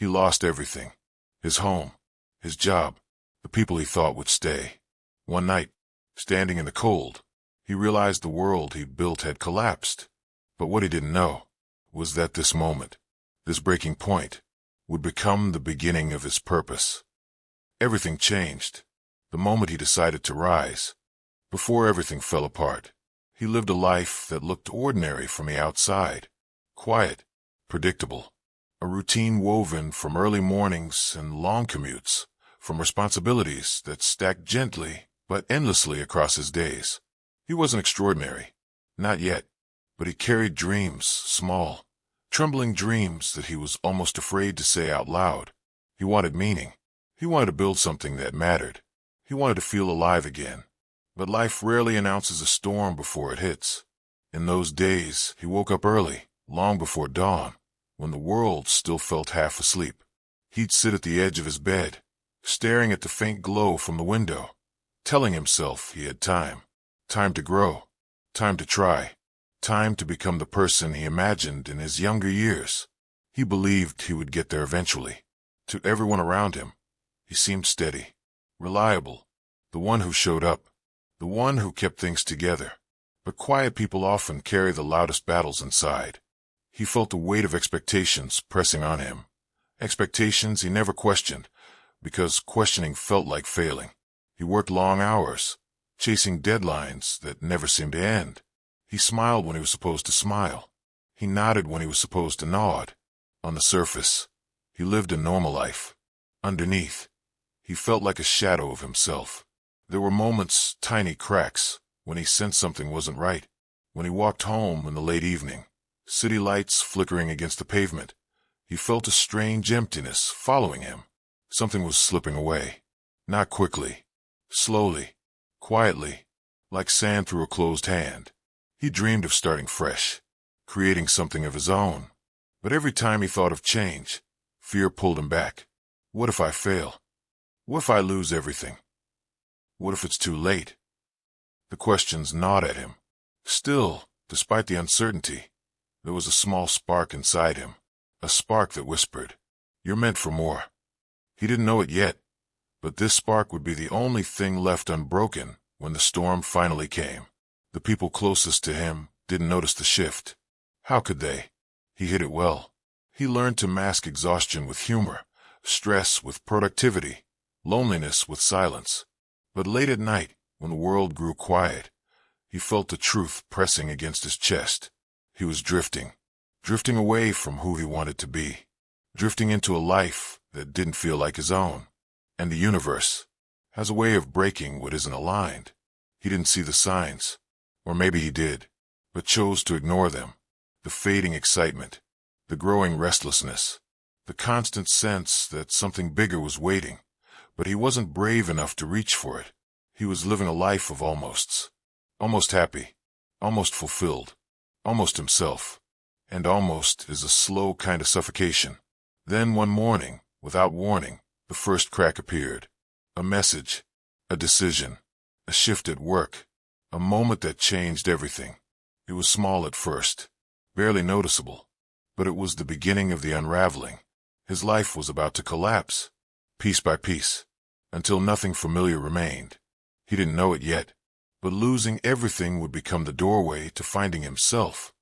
He lost everything. His home, his job, the people he thought would stay. One night, standing in the cold, he realized the world he'd built had collapsed. But what he didn't know was that this moment, this breaking point, would become the beginning of his purpose. Everything changed the moment he decided to rise. Before everything fell apart, he lived a life that looked ordinary from the outside. Quiet, predictable, a routine woven from early mornings and long commutes, from responsibilities that stacked gently but endlessly across his days. He wasn't extraordinary, not yet, but he carried dreams, small, trembling dreams that he was almost afraid to say out loud. He wanted meaning. He wanted to build something that mattered. He wanted to feel alive again. But life rarely announces a storm before it hits. In those days, he woke up early, long before dawn, when the world still felt half asleep. He'd sit at the edge of his bed, staring at the faint glow from the window, telling himself he had time. Time to grow, time to try, time to become the person he imagined in his younger years. He believed he would get there eventually. To everyone around him, he seemed steady, reliable, the one who showed up, the one who kept things together. But quiet people often carry the loudest battles inside. He felt the weight of expectations pressing on him. Expectations he never questioned, because questioning felt like failing. He worked long hours, chasing deadlines that never seemed to end. He smiled when he was supposed to smile. He nodded when he was supposed to nod. On the surface, he lived a normal life. Underneath, he felt like a shadow of himself. There were moments, tiny cracks, when he sensed something wasn't right. When he walked home in the late evening, city lights flickering against the pavement, he felt a strange emptiness following him. Something was slipping away. Not quickly, slowly, quietly, like sand through a closed hand. He dreamed of starting fresh, creating something of his own. But every time he thought of change, fear pulled him back. What if I fail? What if I lose everything? What if it's too late? The questions gnawed at him. Still, despite the uncertainty, there was a small spark inside him, a spark that whispered, "You're meant for more." He didn't know it yet, but this spark would be the only thing left unbroken when the storm finally came. The people closest to him didn't notice the shift. How could they? He hid it well. He learned to mask exhaustion with humor, stress with productivity, loneliness with silence. But late at night, when the world grew quiet, he felt the truth pressing against his chest. He was drifting away from who he wanted to be, drifting into a life that didn't feel like his own. And the universe has a way of breaking what isn't aligned. He didn't see the signs, or maybe he did, but chose to ignore them. The fading excitement, the growing restlessness, the constant sense that something bigger was waiting, but he wasn't brave enough to reach for it. He was living a life of almosts. Almost happy, almost fulfilled, almost himself. And almost is a slow kind of suffocation. Then one morning, without warning, the first crack appeared. A message, a decision, a shift at work, a moment that changed everything. It was small at first, barely noticeable, but it was the beginning of the unraveling. His life was about to collapse, piece by piece, until nothing familiar remained. He didn't know it yet, but losing everything would become the doorway to finding himself.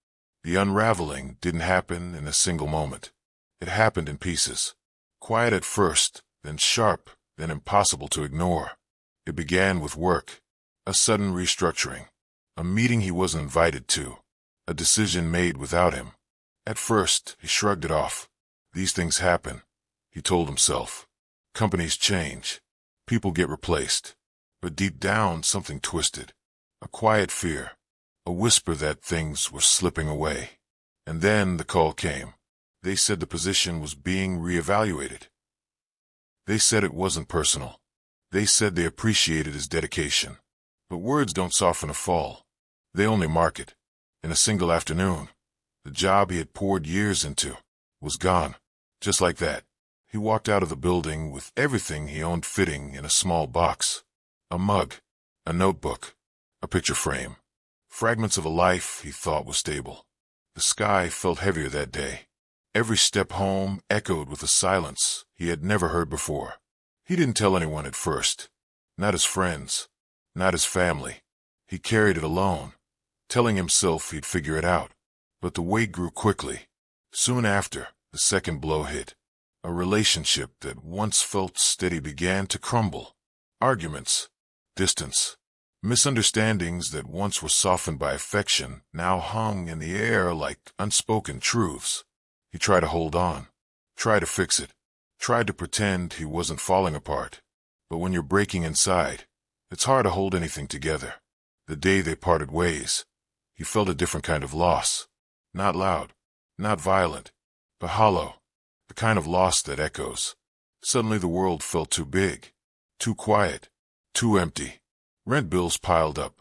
The unraveling didn't happen in a single moment. It happened in pieces, quiet at first, then sharp, then impossible to ignore. It began with work, a sudden restructuring, a meeting he wasn't invited to, a decision made without him. At first, he shrugged it off. These things happen, he told himself. Companies change, people get replaced. But deep down, something twisted. A quiet fear, a whisper that things were slipping away. And then the call came. They said the position was being reevaluated. They said it wasn't personal. They said they appreciated his dedication. But words don't soften a fall. They only mark it. In a single afternoon, the job he had poured years into was gone. Just like that, he walked out of the building with everything he owned fitting in a small box. A mug, a notebook, a picture frame, fragments of a life he thought was stable. The sky felt heavier that day. Every step home echoed with a silence he had never heard before. He didn't tell anyone at first. Not his friends. Not his family. He carried it alone, telling himself he'd figure it out. But the weight grew quickly. Soon after, the second blow hit. A relationship that once felt steady began to crumble. Arguments, distance, misunderstandings that once were softened by affection now hung in the air like unspoken truths. He tried to hold on, tried to fix it, tried to pretend he wasn't falling apart. But when you're breaking inside, it's hard to hold anything together. The day they parted ways, he felt a different kind of loss. Not loud, not violent, but hollow. The kind of loss that echoes. Suddenly the world felt too big, too quiet, too empty. Rent bills piled up,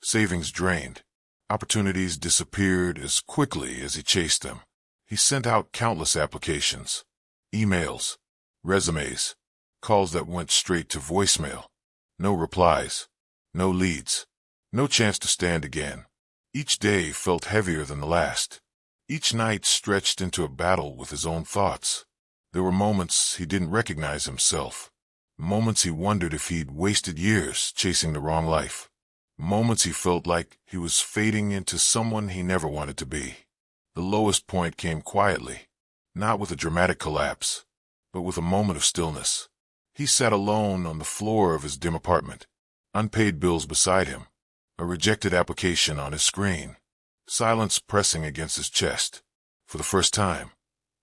savings drained, opportunities disappeared as quickly as he chased them. He sent out countless applications, emails, resumes, calls that went straight to voicemail. No replies, no leads, no chance to stand again. Each day felt heavier than the last. Each night stretched into a battle with his own thoughts. There were moments he didn't recognize himself. Moments he wondered if he'd wasted years chasing the wrong life. Moments he felt like he was fading into someone he never wanted to be. The lowest point came quietly, not with a dramatic collapse, but with a moment of stillness. He sat alone on the floor of his dim apartment, unpaid bills beside him, a rejected application on his screen. Silence pressing against his chest. For the first time,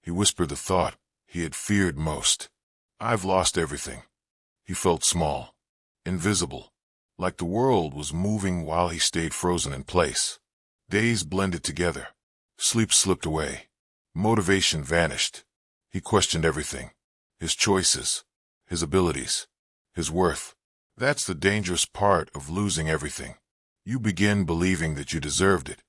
he whispered the thought he had feared most. I've lost everything. He felt small, invisible, like the world was moving while he stayed frozen in place. Days blended together. Sleep slipped away. Motivation vanished. He questioned everything. His choices, his abilities, his worth. That's the dangerous part of losing everything. You begin believing that you deserved it.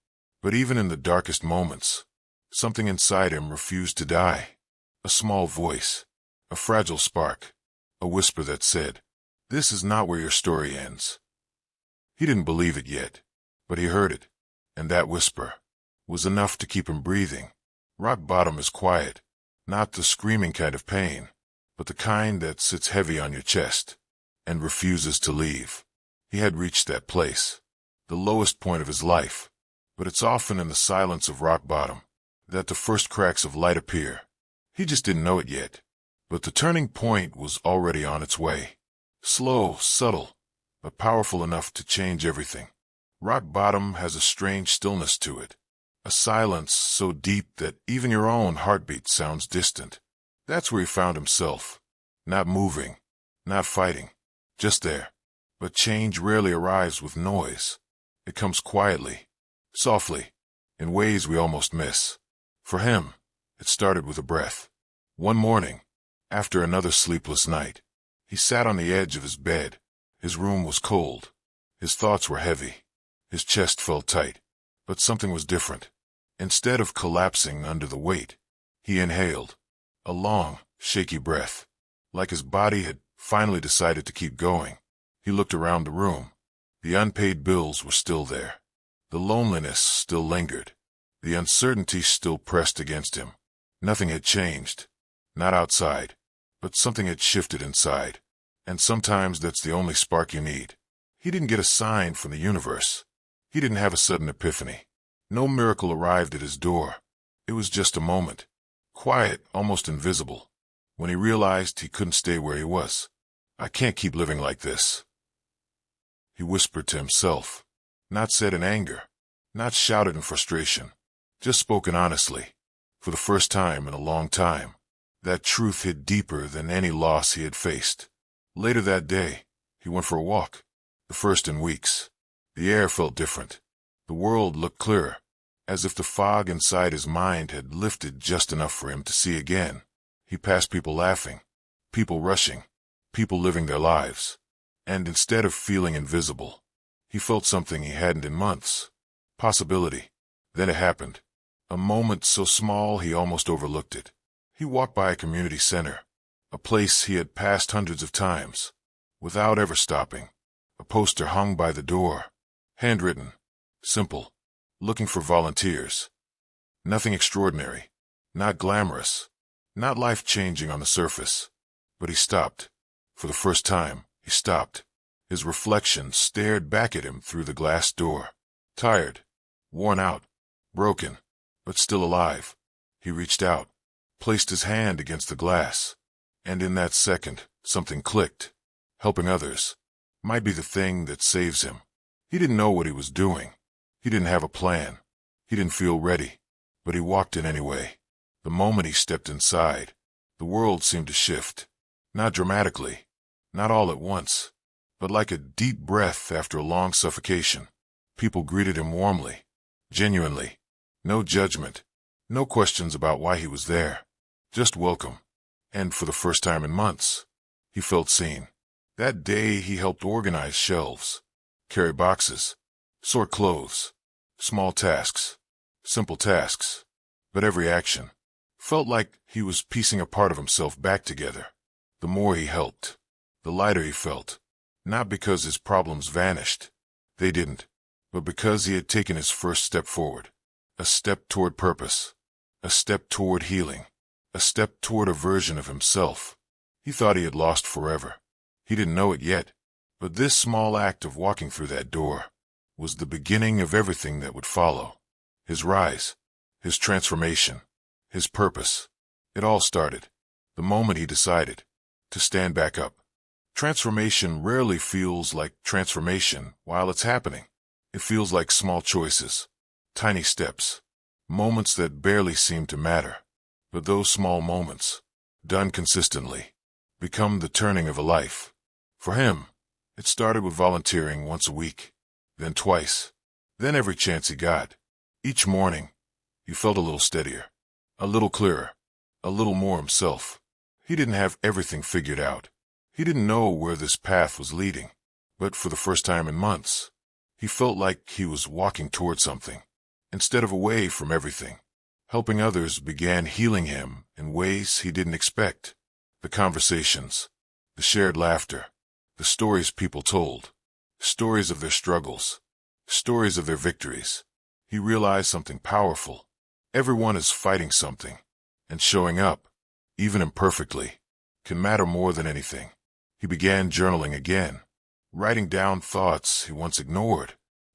But even in the darkest moments, something inside him refused to die. A small voice, a fragile spark, a whisper that said, "This is not where your story ends." He didn't believe it yet, but he heard it, and that whisper was enough to keep him breathing. Rock bottom is quiet, not the screaming kind of pain, but the kind that sits heavy on your chest and refuses to leave. He had reached that place, the lowest point of his life. But it's often in the silence of rock bottom that the first cracks of light appear. He just didn't know it yet. But the turning point was already on its way. Slow, subtle, but powerful enough to change everything. Rock bottom has a strange stillness to it. A silence so deep that even your own heartbeat sounds distant. That's where he found himself. Not moving, not fighting, just there. But change rarely arrives with noise. It comes quietly. Softly, in ways we almost miss. For him, it started with a breath. One morning, after another sleepless night, he sat on the edge of his bed. His room was cold. His thoughts were heavy. His chest felt tight. But something was different. Instead of collapsing under the weight, he inhaled. A long, shaky breath. Like his body had finally decided to keep going. He looked around the room. The unpaid bills were still there. The loneliness still lingered. The uncertainty still pressed against him. Nothing had changed. Not outside. But something had shifted inside. And sometimes that's the only spark you need. He didn't get a sign from the universe. He didn't have a sudden epiphany. No miracle arrived at his door. It was just a moment. Quiet, almost invisible. When he realized he couldn't stay where he was. I can't keep living like this. He whispered to himself. Not said in anger, not shouted in frustration, just spoken honestly. For the first time in a long time, that truth hit deeper than any loss he had faced. Later that day, he went for a walk, the first in weeks. The air felt different. The world looked clearer, as if the fog inside his mind had lifted just enough for him to see again. He passed people laughing, people rushing, people living their lives. And instead of feeling invisible, he felt something he hadn't in months. Possibility. Then it happened. A moment so small he almost overlooked it. He walked by a community center, a place he had passed hundreds of times, without ever stopping. A poster hung by the door, handwritten, simple, looking for volunteers. Nothing extraordinary, Not glamorous, not life-changing on the surface. But he stopped. For the first time, he stopped. His reflection stared back at him through the glass door. Tired, worn out, broken, but still alive. He reached out, placed his hand against the glass, and in that second, something clicked. Helping others might be the thing that saves him. He didn't know what he was doing. He didn't have a plan. He didn't feel ready, but he walked in anyway. The moment he stepped inside, the world seemed to shift. Not dramatically, not all at once, but like a deep breath after a long suffocation. People greeted him warmly, genuinely. No judgment, no questions about why he was there. Just welcome. And for the first time in months, he felt seen. That day he helped organize shelves, carry boxes, sort clothes, small tasks, simple tasks. But every action felt like he was piecing a part of himself back together. The more he helped, the lighter he felt. Not because his problems vanished. They didn't. But because he had taken his first step forward. A step toward purpose. A step toward healing. A step toward a version of himself he thought he had lost forever. He didn't know it yet, but this small act of walking through that door was the beginning of everything that would follow. His rise, his transformation, his purpose. It all started the moment he decided to stand back up. Transformation rarely feels like transformation while it's happening. It feels like small choices, tiny steps, moments that barely seem to matter. But those small moments, done consistently, become the turning of a life. For him, it started with volunteering once a week, then twice, then every chance he got. Each morning, he felt a little steadier, a little clearer, a little more himself. He didn't have everything figured out. He didn't know where this path was leading. But for the first time in months, he felt like he was walking toward something, instead of away from everything. Helping others began healing him in ways he didn't expect. The conversations, the shared laughter, the stories people told, stories of their struggles, stories of their victories. He realized something powerful. Everyone is fighting something, and showing up, even imperfectly, can matter more than anything. He began journaling again, writing down thoughts he once ignored,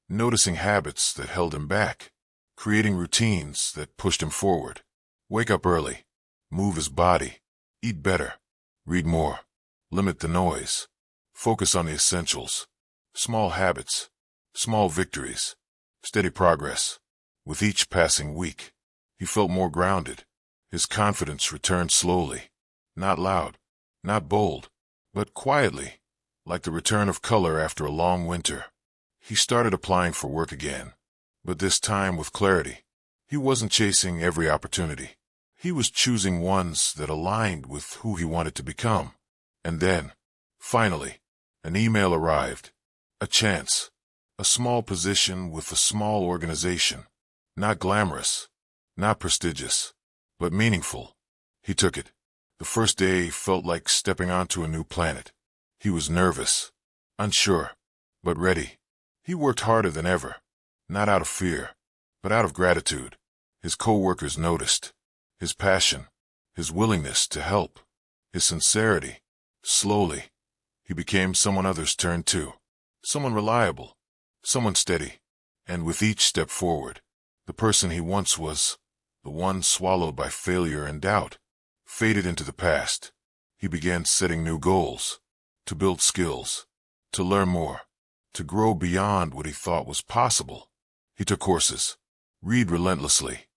noticing habits that held him back, creating routines that pushed him forward. Wake up early, move his body, eat better, read more, limit the noise, focus on the essentials. Small habits, small victories, steady progress. With each passing week, he felt more grounded. His confidence returned slowly, not loud, not bold, but quietly, like the return of color after a long winter. He started applying for work again, but this time with clarity. He wasn't chasing every opportunity. He was choosing ones that aligned with who he wanted to become. And then, finally, an email arrived. A chance. A small position with a small organization. Not glamorous, not prestigious, but meaningful. He took it. The first day felt like stepping onto a new planet. He was nervous, unsure, but ready. He worked harder than ever, not out of fear, but out of gratitude. His co-workers noticed his passion, his willingness to help, his sincerity. Slowly, he became someone others turned to, someone reliable, someone steady. And with each step forward, the person he once was, the one swallowed by failure and doubt, faded into the past. He began setting new goals, to build skills, to learn more, to grow beyond what he thought was possible. He took courses, read relentlessly,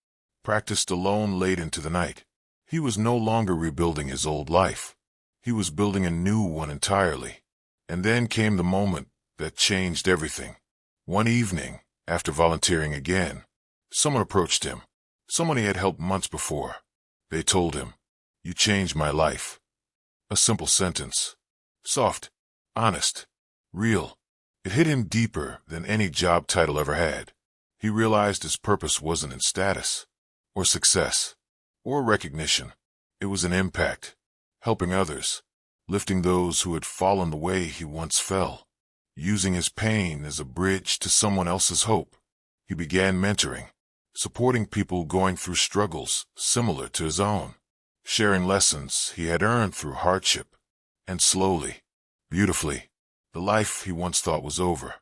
practiced alone late into the night. He was no longer rebuilding his old life. He was building a new one entirely. And then came the moment that changed everything. One evening, after volunteering again, someone approached him, someone he had helped months before. They told him, "You changed my life." A simple sentence. Soft, honest, real. It hit him deeper than any job title ever had. He realized his purpose wasn't in status, or success, or recognition. It was an impact, helping others, lifting those who had fallen the way he once fell, using his pain as a bridge to someone else's hope. He began mentoring, supporting people going through struggles similar to his own, sharing lessons he had earned through hardship. And slowly, beautifully, the life he once thought was over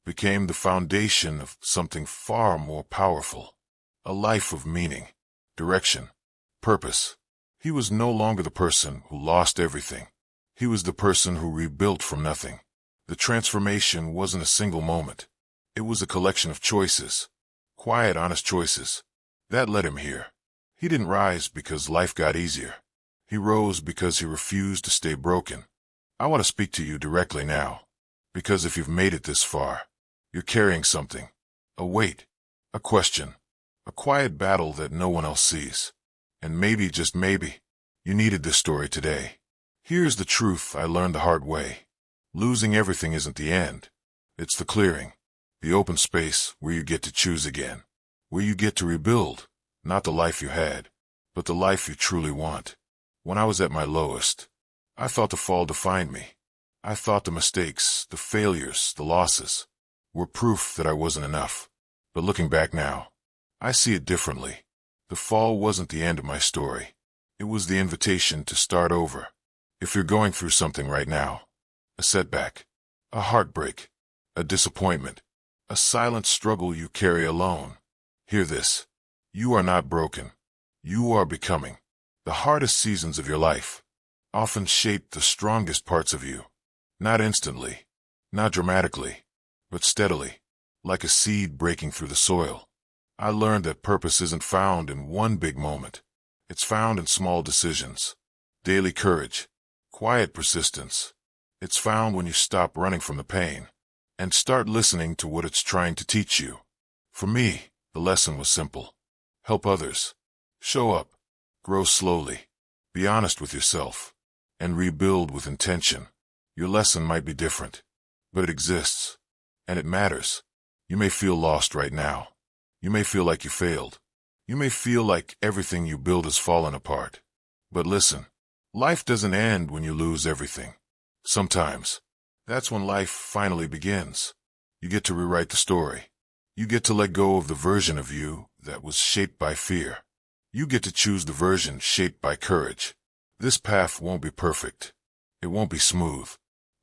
became the foundation of something far more powerful, a life of meaning, direction, purpose. He was no longer the person who lost everything. He was the person who rebuilt from nothing. The transformation wasn't a single moment. It was a collection of choices, quiet, honest choices, that led him here. He didn't rise because life got easier. He rose because he refused to stay broken. I want to speak to you directly now, because if you've made it this far, you're carrying something, a weight, a question, a quiet battle that no one else sees. And maybe, just maybe, you needed this story today. Here's the truth I learned the hard way. Losing everything isn't the end. It's the clearing, the open space where you get to choose again, where you get to rebuild, not the life you had, but the life you truly want. When I was at my lowest, I thought the fall defined me. I thought the mistakes, the failures, the losses were proof that I wasn't enough. But looking back now, I see it differently. The fall wasn't the end of my story. It was the invitation to start over. If you're going through something right now, a setback, a heartbreak, a disappointment, a silent struggle you carry alone, hear this. You are not broken. You are becoming. The hardest seasons of your life often shape the strongest parts of you. Not instantly, not dramatically, but steadily, like a seed breaking through the soil. I learned that purpose isn't found in one big moment. It's found in small decisions, daily courage, quiet persistence. It's found when you stop running from the pain and start listening to what it's trying to teach you. For me, the lesson was simple. Help others. Show up. Grow slowly. Be honest with yourself. And rebuild with intention. Your lesson might be different, but it exists. And it matters. You may feel lost right now. You may feel like you failed. You may feel like everything you build has fallen apart. But listen, life doesn't end when you lose everything. Sometimes, that's when life finally begins. You get to rewrite the story. You get to let go of the version of you that was shaped by fear. You get to choose the version shaped by courage. This path won't be perfect. It won't be smooth,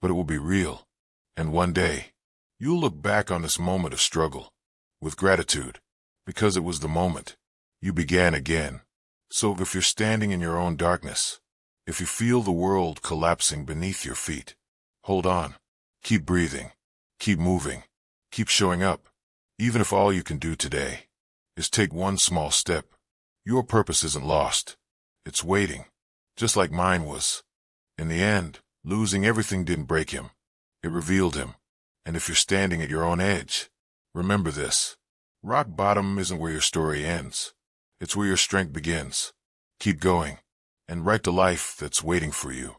but it will be real. And one day, you'll look back on this moment of struggle with gratitude, because it was the moment you began again. So if you're standing in your own darkness, if you feel the world collapsing beneath your feet, hold on. Keep breathing. Keep moving. Keep showing up. Even if all you can do today is take one small step, your purpose isn't lost. It's waiting, just like mine was. In the end, losing everything didn't break him. It revealed him. And if you're standing at your own edge, remember this. Rock bottom isn't where your story ends. It's where your strength begins. Keep going, and write the life that's waiting for you.